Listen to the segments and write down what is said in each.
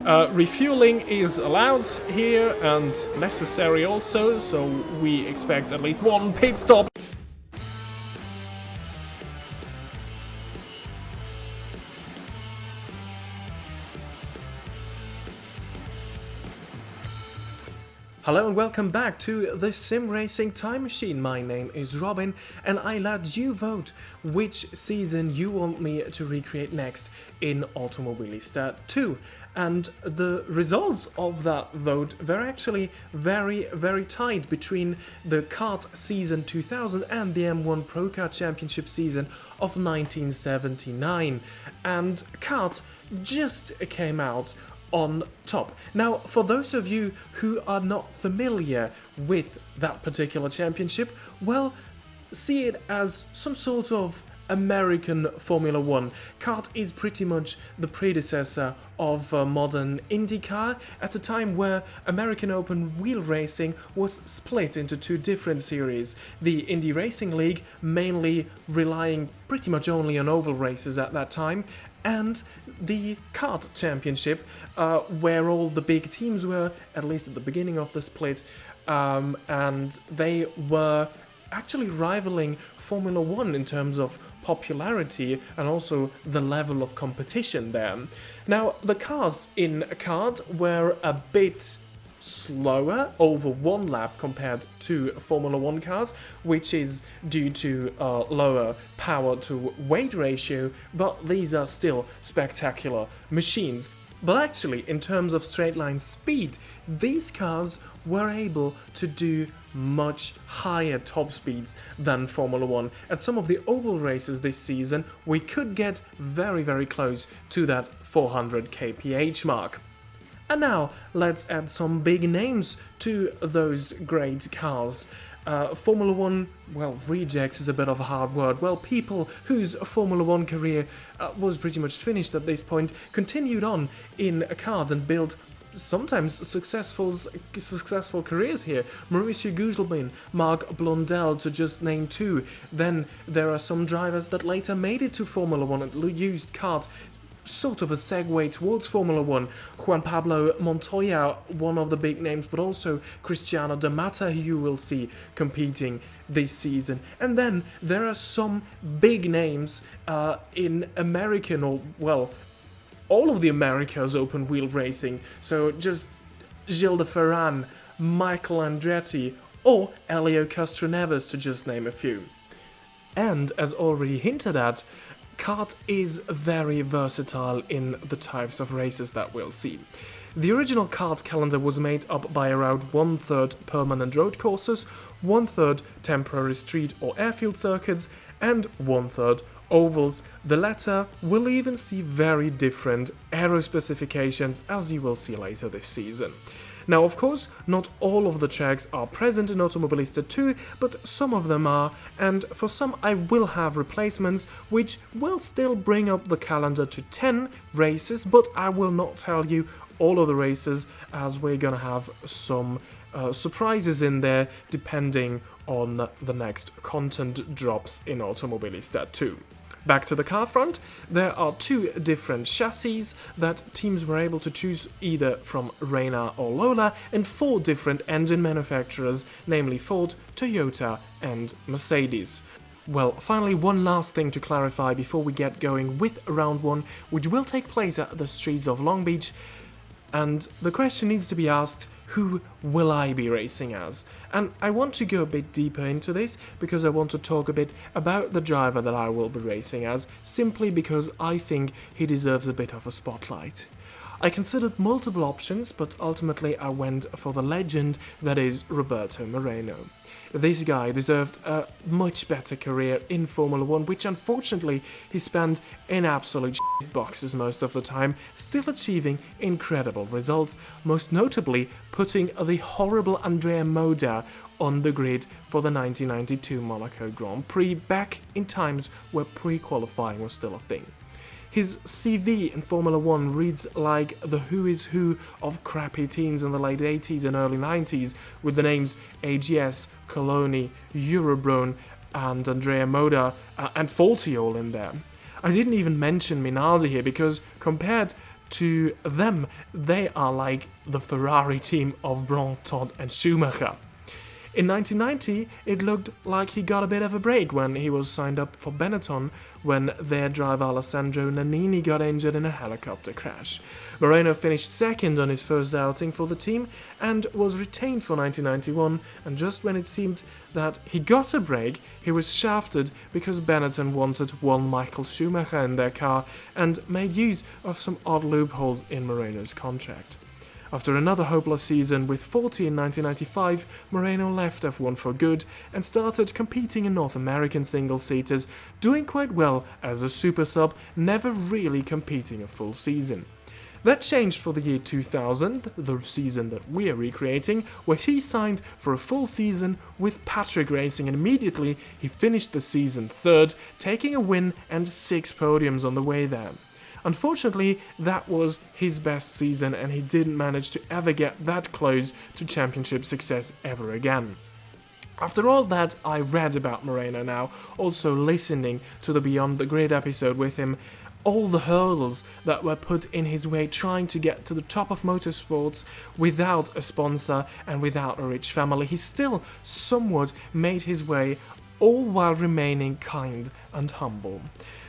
Refueling is allowed here and necessary also, so we expect at least one pit stop. Hello and welcome back to the Sim Racing Time Machine. My name is Robin and I let you vote which season you want me to recreate next in Automobilista 2. And the results of that vote were actually very tight between the kart season 2000 and the M1 Pro Kart Championship season of 1979. And kart just came out on top. Now, for those of you who are not familiar with that particular championship, well, see it as some sort of American Formula 1. Kart is pretty much the predecessor of modern IndyCar at a time where American open wheel racing was split into two different series. The Indy Racing League, mainly relying pretty much only on oval races at that time, and the kart championship, where all the big teams were, at least at the beginning of the split, and they were actually rivaling Formula 1 in terms of popularity and also the level of competition there. Now, the cars in kart were a bit slower over one lap compared to Formula 1 cars, which is due to lower power to weight ratio, but these are still spectacular machines. But actually, in terms of straight line speed, these cars were able to do much higher top speeds than Formula 1. At some of the oval races this season, we could get very close to that 400 kph mark. And now, let's add some big names to those great cars. Formula 1, well, rejects is a bit of a hard word. Well, people whose Formula 1 career was pretty much finished at this point continued on in kart and built sometimes successful careers here. Mauricio Gugelmin, Marc Blondel, to just name two. Then there are some drivers that later made it to Formula 1 and used kart sort of a segue towards Formula 1. Juan Pablo Montoya, one of the big names, but also Cristiano D'Amata, who you will see competing this season. And then there are some big names in American, or well, all of the Americas open wheel racing. So just Gilles de Ferran, Michael Andretti, or Elio Castroneves, to just name a few. And as already hinted at, kart is very versatile in the types of races that we'll see. The original kart calendar was made up by around 1/3 permanent road courses, 1/3 temporary street or airfield circuits, and 1/3 ovals. The latter will even see very different aero specifications, as you will see later this season. Now, of course, not all of the tracks are present in Automobilista 2, but some of them are, and for some I will have replacements, which will still bring up the calendar to 10 races, but I will not tell you all of the races, as we're gonna have some surprises in there, depending on the next content drops in Automobilista 2. Back to the car front, there are two different chassis that teams were able to choose either from Reina or Lola, and four different engine manufacturers, namely Ford, Toyota and Mercedes. Well, finally, one last thing to clarify before we get going with round one, which will take place at the streets of Long Beach, and the question needs to be asked: who will I be racing as? And I want to go a bit deeper into this because I want to talk a bit about the driver that I will be racing as, simply because I think he deserves a bit of a spotlight. I considered multiple options, but ultimately I went for the legend that is Roberto Moreno. This guy deserved a much better career in Formula 1, which unfortunately he spent in absolute shit boxes most of the time, still achieving incredible results, most notably putting the horrible Andrea Moda on the grid for the 1992 Monaco Grand Prix, back in times where pre-qualifying was still a thing. His CV in Formula 1 reads like the who is who of crappy teams in the late 80s and early 90s, with the names AGS, Coloni, Eurobron, and Andrea Moda, and Faulty all in there. I didn't even mention Minardi here because, compared to them, they are like the Ferrari team of Brown, Todd and Schumacher. In 1990, it looked like he got a bit of a break when he was signed up for Benetton when their driver Alessandro Nannini got injured in a helicopter crash. Moreno finished second on his first outing for the team and was retained for 1991, and just when it seemed that he got a break, he was shafted because Benetton wanted one Michael Schumacher in their car and made use of some odd loopholes in Moreno's contract. After another hopeless season with 40 in 1995, Moreno left F1 for good and started competing in North American single-seaters, doing quite well as a super sub, never really competing a full season. That changed for the year 2000, the season that we are recreating, where he signed for a full season with Patrick Racing, and immediately he finished the season third, taking a win and 6 podiums on the way there. Unfortunately, that was his best season and he didn't manage to ever get that close to championship success ever again. After all that I read about Moreno now, also listening to the Beyond the Grid episode with him, all the hurdles that were put in his way trying to get to the top of motorsports without a sponsor and without a rich family, he still somewhat made his way, all while remaining kind and humble.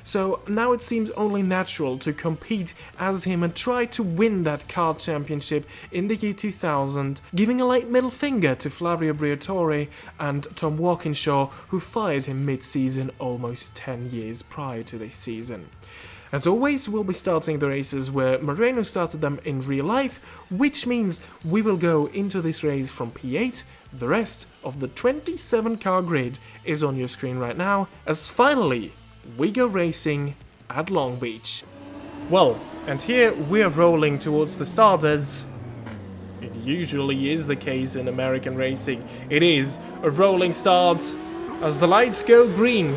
So now it seems only natural to compete as him and try to win that kart championship in the year 2000, giving a late middle finger to Flavio Briatore and Tom Walkinshaw, who fired him mid-season almost 10 years prior to this season. As always, we'll be starting the races where Moreno started them in real life, which means we will go into this race from P8. The rest of the 27-car grid is on your screen right now, as finally we go racing at Long Beach. Well, and here we're rolling towards the start, as it usually is the case in American racing. It is a rolling start as the lights go green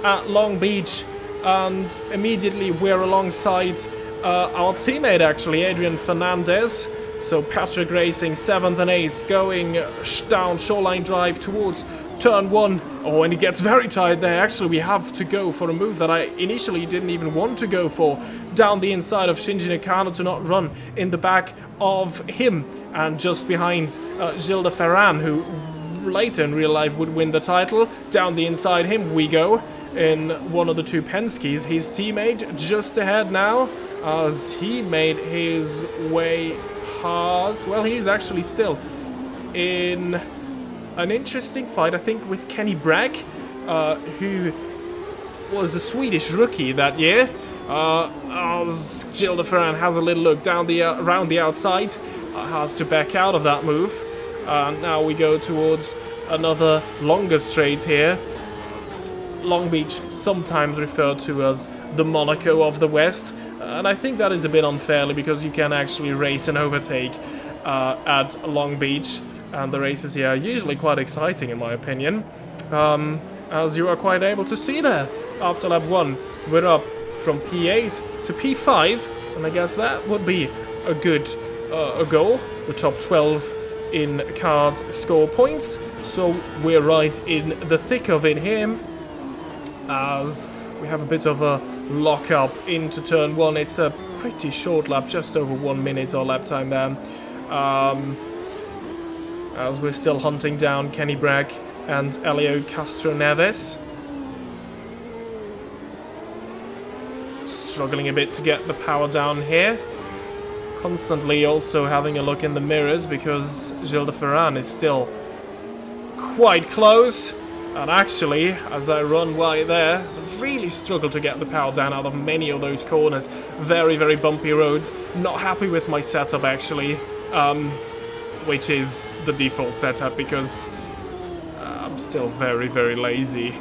at Long Beach, and immediately we're alongside our teammate actually, Adrian Fernandez. So Patrick Racing 7th and 8th going down Shoreline Drive towards turn 1. Oh, and he gets very tired there. Actually, we have to go for a move that I initially didn't even want to go for, down the inside of Shinji Nakano to not run in the back of him, and just behind Gilles de Ferran, who later in real life would win the title. Down the inside him we go in one of the two Penske's. His teammate just ahead now as he made his way past. Well, he's actually still in an interesting fight, I think, with Kenny Bragg, who was a Swedish rookie that year. As Gilles de Ferran has a little look down the around the outside, has to back out of that move. Now we go towards another longer straight here. Long Beach, sometimes referred to as the Monaco of the West, and I think that is a bit unfairly because you can actually race and overtake at Long Beach. And the races here are usually quite exciting in my opinion, as you are quite able to see there. After lap 1, we're up from P8 to P5, and I guess that would be a good a goal, the top 12 in card score points. So we're right in the thick of it here, as we have a bit of a lock up into turn 1. It's a pretty short lap, just over 1 minute our lap time there. As we're still hunting down Kenny Bragg and Elio Castro Neves. Struggling a bit to get the power down here. Constantly also having a look in the mirrors because Gilles de Ferran is still quite close. And actually, as I run wide there, I really struggle to get the power down out of many of those corners. Very, very bumpy roads. Not happy with my setup actually, which is the default setup because I'm still very, very lazy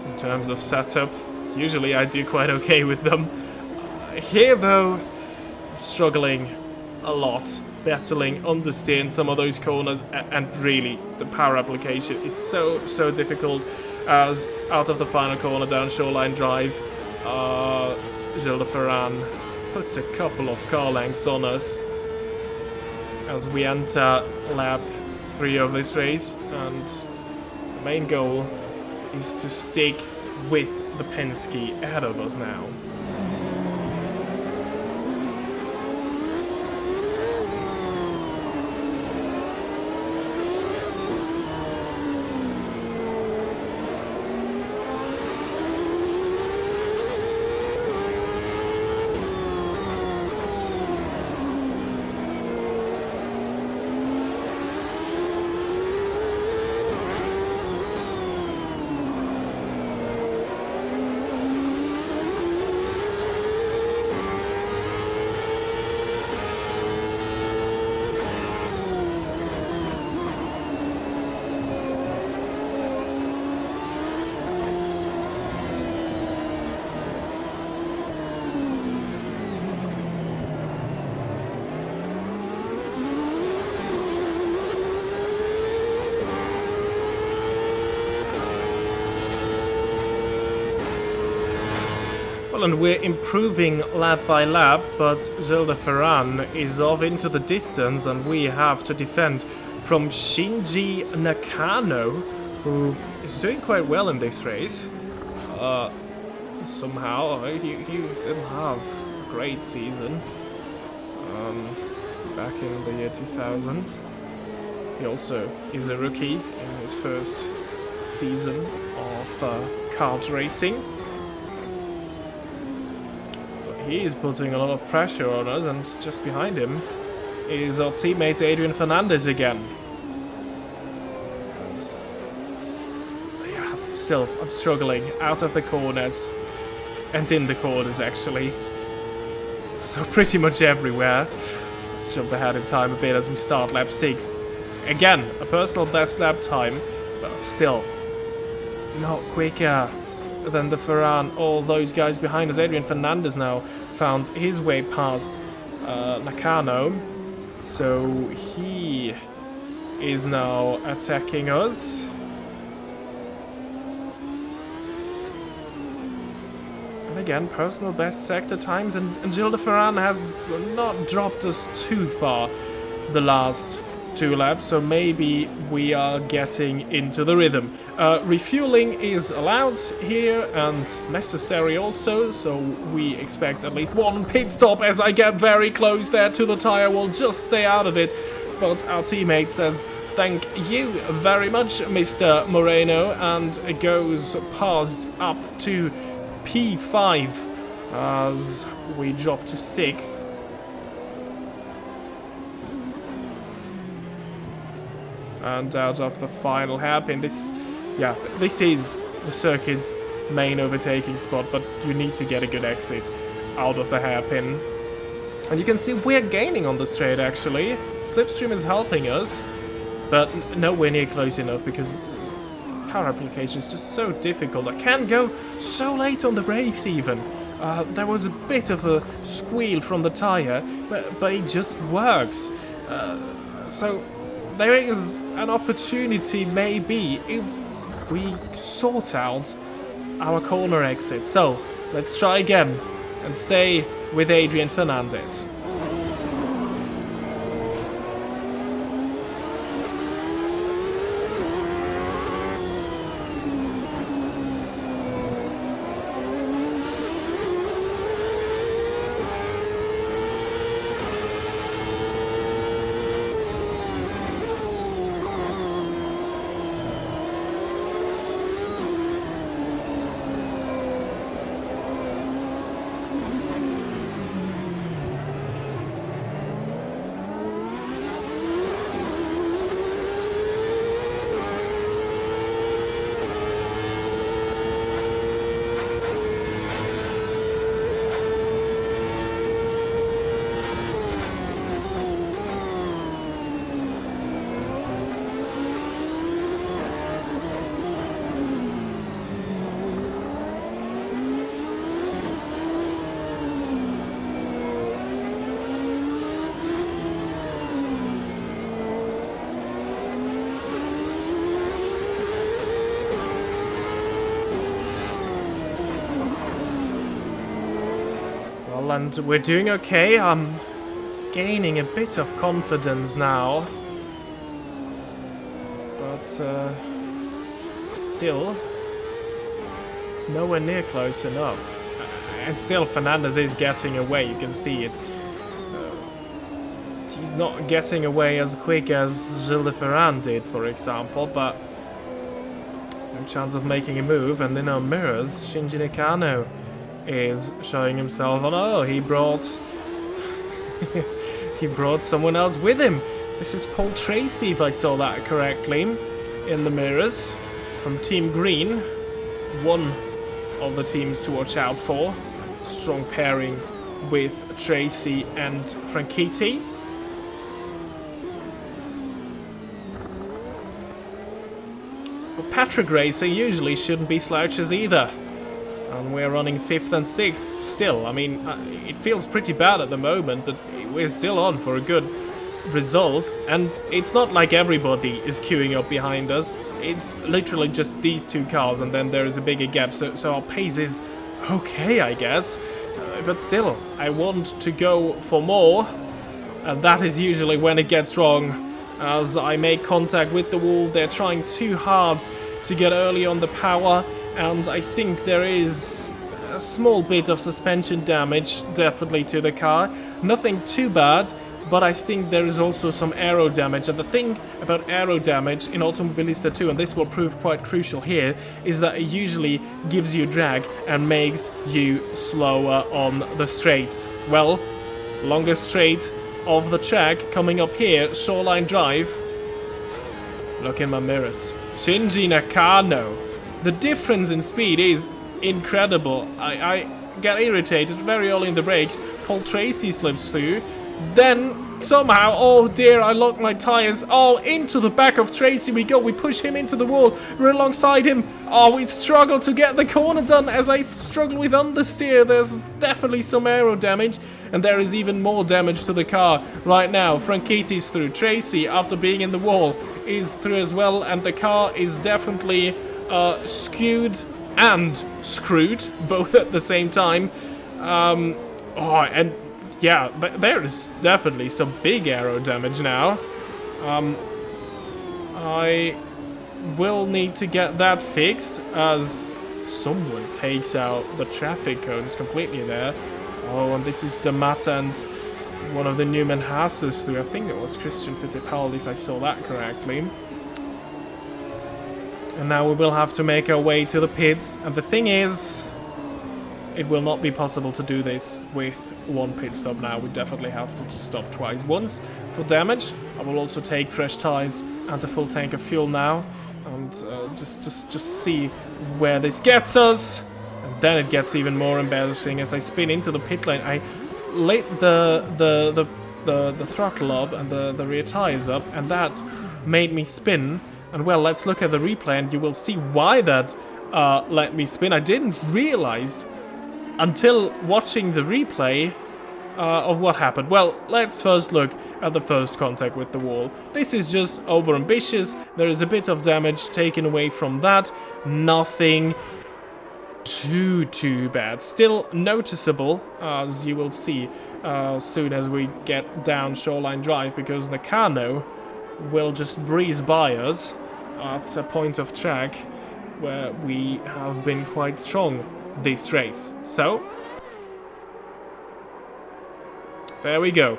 in terms of setup. Usually I do quite okay with them. Here though, I'm struggling a lot, battling understeer in some of those corners, and really the power application is so difficult, as out of the final corner down Shoreline Drive, Gilles de Ferran puts a couple of car lengths on us as we enter lap 3 of this race, and the main goal is to stick with the Penske ahead of us now. Well, and we're improving lap by lap, but Gilles de Ferran is off into the distance, and we have to defend from Shinji Nakano, who is doing quite well in this race. Somehow, he didn't have a great season back in the year 2000. He also is a rookie in his first season of kart racing. But he is putting a lot of pressure on us, and just behind him is our teammate Adrian Fernandez again. Yeah, still, I'm struggling out of the corners and in the corners actually. So pretty much everywhere. Let's jump ahead in time a bit as we start lap 6. Again, a personal best lap time, but still not quicker than the Ferran. All those guys behind us. Adrian Fernandez now found his way past Nakano, so he is now attacking us. And again, personal best sector times, and Gilles de Ferran has not dropped us too far the last 2 laps, so maybe we are getting into the rhythm. Refueling is allowed here and necessary also, so we expect at least 1 pit stop as I get very close there to the tire. We'll just stay out of it, but our teammate says thank you very much, Mr. Moreno, and goes past up to P5 as we drop to 6th. And out of the final hairpin, this is the circuit's main overtaking spot, but you need to get a good exit out of the hairpin. And you can see we're gaining on the straight actually. Slipstream is helping us, but nowhere near close enough because car application is just so difficult. I can't go so late on the brakes even. There was a bit of a squeal from the tire, but it just works. So there is an opportunity maybe if we sort out our corner exit. So let's try again and stay with Adrian Fernandez. And we're doing okay. I'm gaining a bit of confidence now, but still nowhere near close enough. And still Fernandez is getting away, you can see it. He's not getting away as quick as Gilles de Ferran did, for example, but no chance of making a move. And in our mirrors, Shinji Nakano is showing himself on. Oh, he brought he brought someone else with him. This is Paul Tracy, if I saw that correctly, in the mirrors from Team Green. One of the teams to watch out for. Strong pairing with Tracy and Franchitti. But Patrick Racer usually shouldn't be slouches either. And we're running 5th and 6th still. I mean, it feels pretty bad at the moment, but we're still on for a good result. And it's not like everybody is queuing up behind us. It's literally just these 2 cars, and then there is a bigger gap. So our pace is okay, I guess. But still, I want to go for more. And that is usually when it gets wrong. As I make contact with the wall, they're trying too hard to get early on the power. And I think there is a small bit of suspension damage, definitely, to the car. Nothing too bad, but I think there is also some aero damage. And the thing about aero damage in Automobilista 2, and this will prove quite crucial here, is that it usually gives you drag and makes you slower on the straights. Well, longest straight of the track coming up here, Shoreline Drive. Look in my mirrors. Shinji Nakano. The difference in speed is incredible. I get irritated very early in the brakes. Paul Tracy slips through. Then somehow, oh dear, I lock my tires. Oh, into the back of Tracy we go. We push him into the wall. We're alongside him. Oh, we struggle to get the corner done as I struggle with understeer. There's definitely some aero damage. And there is even more damage to the car right now. Frankiti's through. Tracy, after being in the wall, is through as well. And the car is definitely skewed and screwed, both at the same time. And yeah, there is definitely some big aero damage now. I will need to get that fixed as someone takes out the traffic cones completely there. Oh, and this is D'Amata and one of the Newman Haas's through. I think it was Christian Fittipaldi, if I saw that correctly. And now we will have to make our way to the pits. And the thing is, it will not be possible to do this with one pit stop now. We definitely have to stop twice. Once for damage. I will also take fresh tires and a full tank of fuel now. And just see where this gets us. And then it gets even more embarrassing as I spin into the pit lane. I lit the throttle up and the rear tires up, and that made me spin. And well, let's look at the replay and you will see why that let me spin. I didn't realize until watching the replay of what happened. Well, let's first look at the first contact with the wall. This is just over-ambitious. There is a bit of damage taken away from that. Nothing too bad. Still noticeable, as you will see soon as we get down Shoreline Drive, because Nakano will just breeze by us at a point of track where we have been quite strong this race. So, there we go.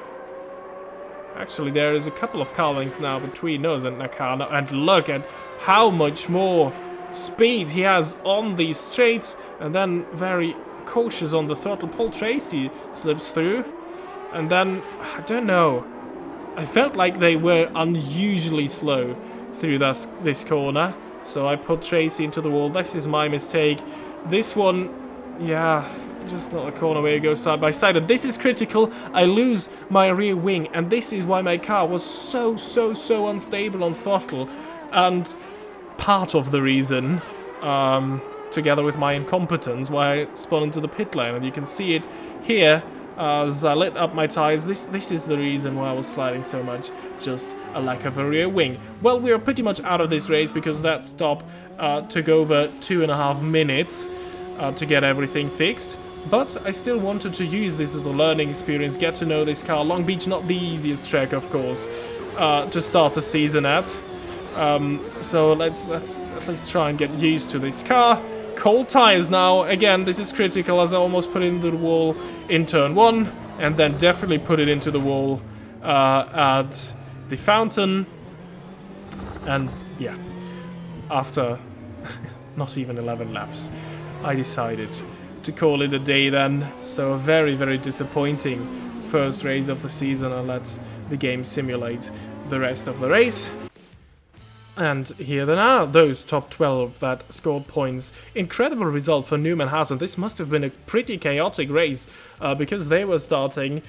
Actually, there is a couple of car lengths now between us and Nakano, and look at how much more speed he has on these straights, and then very cautious on the throttle. Paul Tracy slips through, and then, I don't know, I felt like they were unusually slow through this corner, so I put Tracy into the wall. This is my mistake. This one, yeah, just not a corner where you go side by side, and this is critical. I lose my rear wing, and this is why my car was so unstable on throttle, and part of the reason, together with my incompetence, why I spun into the pit lane. And you can see it here as I lit up my tires. This is the reason why I was sliding so much, just a lack of a rear wing. Well, we are pretty much out of this race because that stop took over 2.5 minutes to get everything fixed. But I still wanted to use this as a learning experience, get to know this car. Long Beach, not the easiest track, of course, to start the season at. So let's try and get used to this car. Cold tires now. Again, this is critical as I almost put it into the wall in turn 1, and then definitely put it into the wall at the fountain. And yeah, after not even 11 laps, I decided to call it a day then. So a very disappointing first race of the season, and let the game simulate the rest of the race. And here then are those top 12 that scored points. Incredible result for Newman Haas, and this must have been a pretty chaotic race because they were starting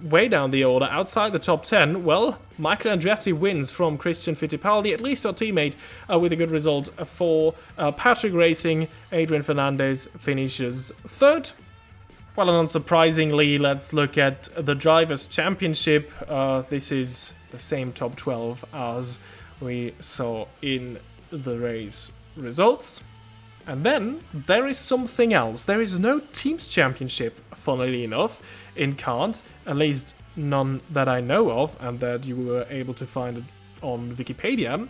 way down the order, outside the top 10. Well, Michael Andretti wins from Christian Fittipaldi, at least our teammate, with a good result for Patrick Racing. Adrian Fernandez finishes third. Well, and unsurprisingly, let's look at the Drivers' Championship. This is the same top 12 as we saw in the race results. And then there is something else. There is no Teams Championship, funnily enough, in kart, at least none that I know of and that you were able to find on Wikipedia.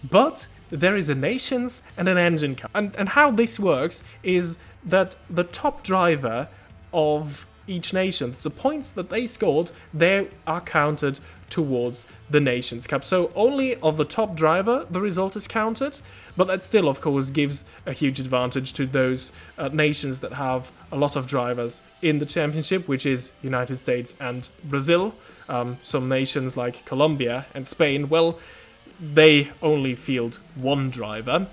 But there is a Nations and an Engine Cup. And how this works is that the top driver of each nation, the points that they scored, they are counted towards the Nations Cup. So only of the top driver the result is counted, but that still of course gives a huge advantage to those nations that have a lot of drivers in the championship, which is United States and Brazil. Some nations like Colombia and Spain, well, they only field one driver,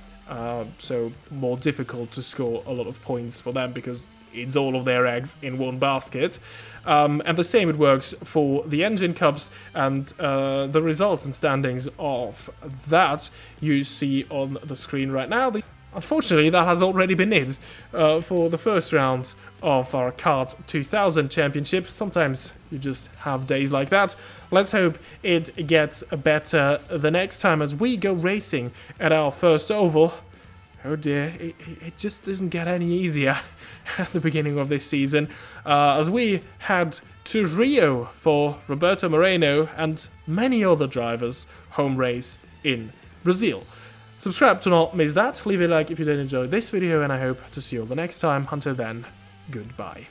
so more difficult to score a lot of points for them because it's all of their eggs in one basket. And the same it works for the Engine Cups, and the results and standings of that you see on the screen right now. Unfortunately, that has already been it for the first round of our Kart 2000 Championship. Sometimes you just have days like that. Let's hope it gets better the next time as we go racing at our first oval. Oh dear, it just doesn't get any easier at the beginning of this season, as we head to Rio for Roberto Moreno and many other drivers' home race in Brazil. Subscribe to not miss that, leave a like if you did enjoy this video, and I hope to see you all the next time. Until then, goodbye.